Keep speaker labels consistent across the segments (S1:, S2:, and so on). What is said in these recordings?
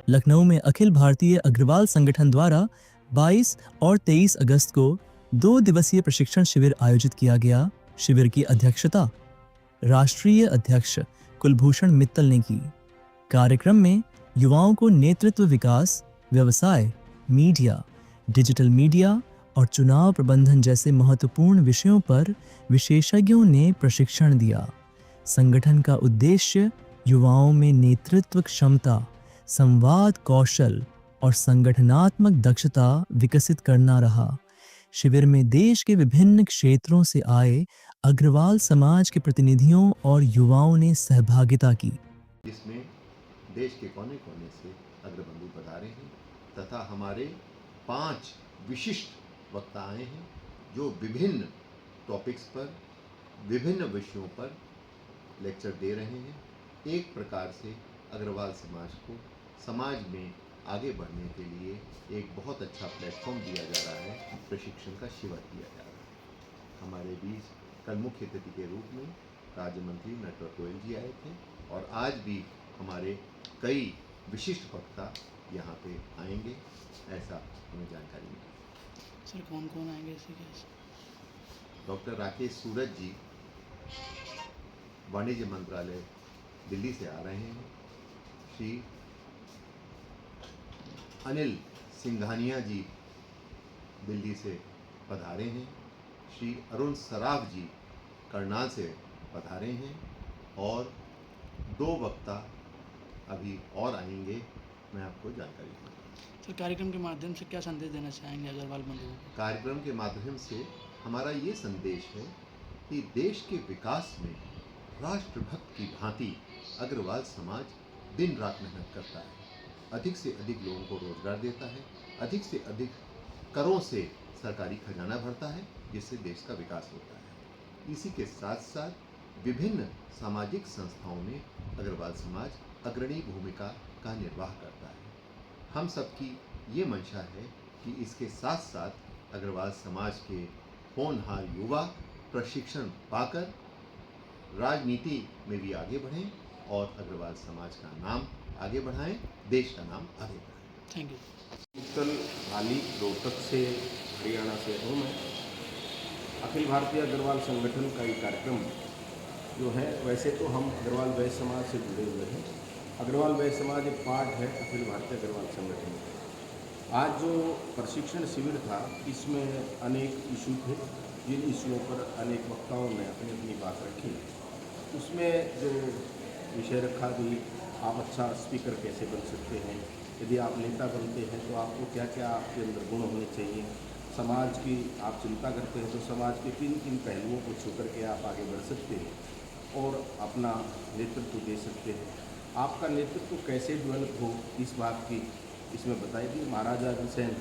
S1: लखनऊ में अखिल भारतीय अग्रवाल संगठन द्वारा 22 और 23 अगस्त को 2 दिवसीय प्रशिक्षण शिविर आयोजित किया गया। शिविर की अध्यक्षता राष्ट्रीय अध्यक्ष कुलभूषण मित्तल ने की। कार्यक्रम में युवाओं को नेतृत्व विकास, व्यवसाय, मीडिया, डिजिटल मीडिया और चुनाव प्रबंधन जैसे महत्वपूर्ण विषयों पर विशेषज्ञों ने प्रशिक्षण दिया। संगठन का उद्देश्य युवाओं में नेतृत्व क्षमता, संवाद कौशल और संगठनात्मक दक्षता विकसित करना रहा। शिविर में देश के विभिन्न क्षेत्रों से आए अग्रवाल समाज के प्रतिनिधियों और युवाओं ने सहभागिता की,
S2: जिसमें देश के कोने कोने से अग्रबंधु पधारे हैं तथा हमारे 5 विशिष्ट वक्ता आए हैं जो विभिन्न टॉपिक्स पर, विभिन्न विषयों पर लेक्चर दे रहे हैं। एक प्रकार से अग्रवाल समाज को समाज में आगे बढ़ने के लिए एक बहुत अच्छा प्लेटफॉर्म दिया जा रहा है, प्रशिक्षण का शिविर दिया जा रहा है। हमारे बीच कल मुख्य अतिथि के रूप में राज्य मंत्री नटवर गोयल जी आए थे और आज भी हमारे कई विशिष्ट वक्ता यहाँ पे आएंगे, ऐसा हमें जानकारी मिली।
S3: सर कौन कौन आएंगे इसी केस?
S2: डॉक्टर राकेश सूरज जी वाणिज्य मंत्रालय दिल्ली से आ रहे हैं। श्री अनिल सिंघानिया जी दिल्ली से पधारे हैं। श्री अरुण सराफ जी करनाल से पधारे हैं और 2 वक्ता अभी और आएंगे, मैं आपको जानकारी दूँगा।
S3: सर कार्यक्रम के माध्यम से क्या संदेश देना चाहेंगे अग्रवाल बंधुओं को?
S2: कार्यक्रम के माध्यम से हमारा ये संदेश है कि देश के विकास में राष्ट्रभक्त की भांति अग्रवाल समाज दिन रात मेहनत करता है, अधिक से अधिक लोगों को रोजगार देता है, अधिक से अधिक करों से सरकारी खजाना भरता है, जिससे देश का विकास होता है। इसी के साथ साथ विभिन्न सामाजिक संस्थाओं में अग्रवाल समाज अग्रणी भूमिका का निर्वाह करता है। हम सबकी ये मंशा है कि इसके साथ साथ अग्रवाल समाज के होनहार युवा प्रशिक्षण पाकर राजनीति में भी आगे बढ़ें और अग्रवाल समाज का नाम आगे बढ़ाएं, देश का नाम आगे बढ़ाएं।
S3: Thank you.
S4: मित्तल हाली रोहतक से, हरियाणा से हूँ मैं। अखिल भारतीय अग्रवाल संगठन का ये कार्यक्रम जो है, वैसे तो हम अग्रवाल वैश्य समाज से जुड़े हुए हैं। अग्रवाल वैश्य समाज एक पार्ट है अखिल भारतीय अग्रवाल संगठन का। आज जो प्रशिक्षण शिविर था, इसमें अनेक इशू थे, जिन इशुओं पर अनेक वक्ताओं ने अपनी अपनी बात रखी। उसमें जो विषय रखा भी, आप अच्छा स्पीकर कैसे बन सकते हैं, यदि आप नेता बनते हैं तो आपको क्या क्या आपके अंदर गुण होने चाहिए, समाज की आप चिंता करते हैं तो समाज के किन किन पहलुओं को छू करके आप आगे बढ़ सकते हैं और अपना नेतृत्व दे सकते हैं। आपका नेतृत्व कैसे डेवलप हो, इस बात की इसमें बताई दी। महाराजा अग्रसेन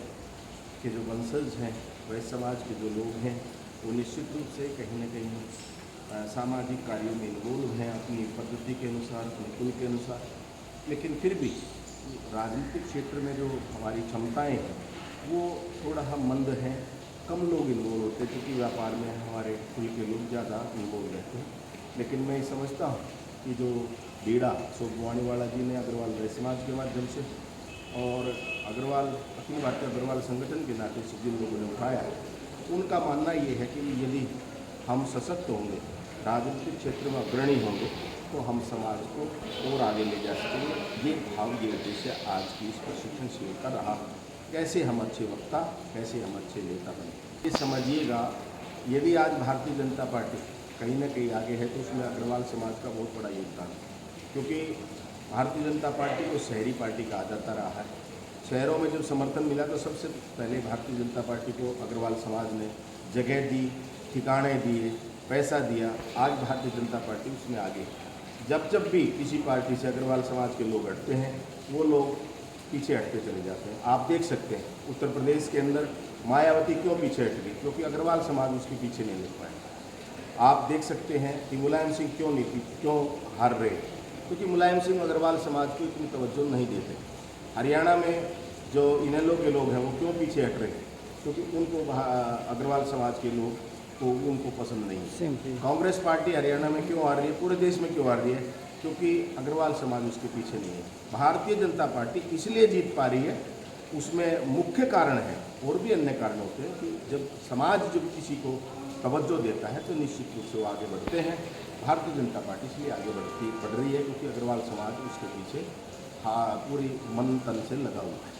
S4: के जो वंशज हैं, वैश्य समाज के जो लोग हैं, वो निश्चित रूप से कहीं न कहीं सामाजिक कार्यों में इन्वॉल्व हैं अपनी पद्धति के अनुसार, अपने कुल के अनुसार। लेकिन फिर भी राजनीतिक क्षेत्र में जो हमारी क्षमताएं हैं वो थोड़ा हम मंद हैं, कम लोग इन्वॉल्व होते हैं, क्योंकि व्यापार में हमारे कुल के लोग ज़्यादा इन्वॉल्व रहते हैं। लेकिन मैं समझता हूँ कि जो बीड़ा अशोक वाणीवाला जी ने अग्रवाल वैश्य समाज के माध्यम से और अग्रवाल अखिल भारतीय अग्रवाल संगठन के नाते से जिन लोगों ने उठाया, उनका मानना ये है कि यदि हम सशक्त होंगे, राजनीतिक क्षेत्र में अग्रणी होंगे, तो हम समाज को और आगे ले जा सकेंगे। ये भाव, ये उद्देश्य आज की इस प्रशिक्षण शिविर का रहा। कैसे हम अच्छे वक्ता, कैसे हम अच्छे नेता बने। ये समझिएगा, यदि आज भारतीय जनता पार्टी कहीं न कहीं आगे है तो उसमें अग्रवाल समाज का बहुत बड़ा योगदान है, क्योंकि भारतीय जनता पार्टी को शहरी पार्टी कहा जाता रहा है। शहरों में जब समर्थन मिला तो सबसे पहले भारतीय जनता पार्टी को अग्रवाल समाज ने जगह दी, ठिकाने दिए, पैसा दिया। आज भारतीय जनता पार्टी उसमें आगे। जब भी किसी पार्टी से अग्रवाल समाज के लोग हटते हैं, वो लोग पीछे हटते चले जाते हैं। आप देख सकते हैं उत्तर प्रदेश के अंदर मायावती क्यों पीछे हट गई, क्योंकि अग्रवाल समाज उसके पीछे नहीं लग पाए। आप देख सकते हैं कि मुलायम सिंह क्यों हार रहे, क्योंकि मुलायम सिंह अग्रवाल समाज को इतनी तवज्जो नहीं देते। हरियाणा में जो इनेलो के लोग हैं वो क्यों पीछे हट रहे हैं, क्योंकि उनको अग्रवाल समाज के लोग तो उनको पसंद नहीं है। कांग्रेस पार्टी हरियाणा में क्यों आ रही है, पूरे देश में क्यों आ रही है, क्योंकि अग्रवाल समाज उसके पीछे नहीं है। भारतीय जनता पार्टी इसलिए जीत पा रही है, उसमें मुख्य कारण है, और भी अन्य कारण होते हैं कि जब समाज जब किसी को तवज्जो देता है तो निश्चित रूप से वो आगे बढ़ते हैं। भारतीय जनता पार्टी इसलिए आगे बढ़ रही है क्योंकि अग्रवाल समाज उसके पीछे पूरी मन तन से लगा हुआ है।